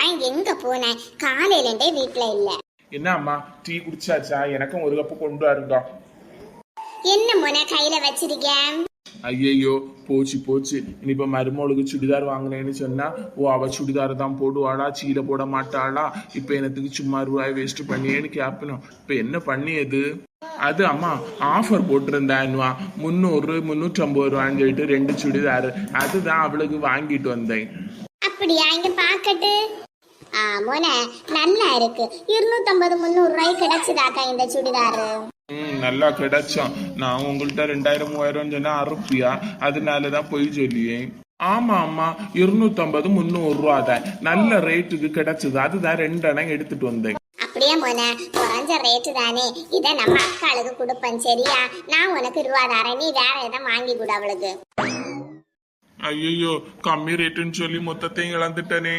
தான் எங்க போனேன், காலையில இருந்தே வீட்டுல இல்ல. என்ன அம்மா டீ குடிச்சாச்சா? எனக்கும் ஒரு கப்பு கொண்டு வாருங்க. என்ன மோன கையில வச்சிருக்கேன்? ஐயையோ போச்சு போச்சு. இனிப்ப மருமகளுக்கு சுடிதார் வாங்கினேன்னு சொன்னா ஓ அவ சுடிதார் தான் போடுவாளா, சீலை போட மாட்டாளா, இப்ப எனக்கு சும்மா ரூபாய் வேஸ்ட் பண்ணியேன்னு கேட்பணும். இப்ப என்ன பண்ணியது? அது அம்மா ஆஃபர் போட்டிருந்தேன் 300 350 ரூபான்னு சொல்லிட்டு 2 சுடிதார், அதுதான் அவளுக்கு வாங்கிட்டு வந்தேன். அப்படியா? இங்க பாக்கட்டு. மோன நல்லா இருக்கு. 250 300 ரூபாய் கிடைச்சதாக்கா இந்த சுடிதாரு? நல்லா கிடைச்சோம். நான் உங்கள்கிட்ட 2000 3000 சொன்னா அறுப்பியா, அதனாலதான் போய் சொல்லியேன். ஆமா ஆமா 250 300 ரூபா தான் நல்ல ரேட்டுக்கு கிடைச்சது, அதுதான் 2 அணை எடுத்துட்டு வந்தேன். அப்படியே மோன குறைஞ்ச ரேட்டு தானே, இதை நம்ம அக்காளுக்கு கொடுப்பேன் சரியா? நான் உனக்கு ரூபா தரேன், நீ வேற எதாவது வாங்கி கொடு அவளுக்கு. ஐயோ கம்மி ரேட்டுன்னு சொல்லி மொத்தத்தையும் இழந்துட்டனே.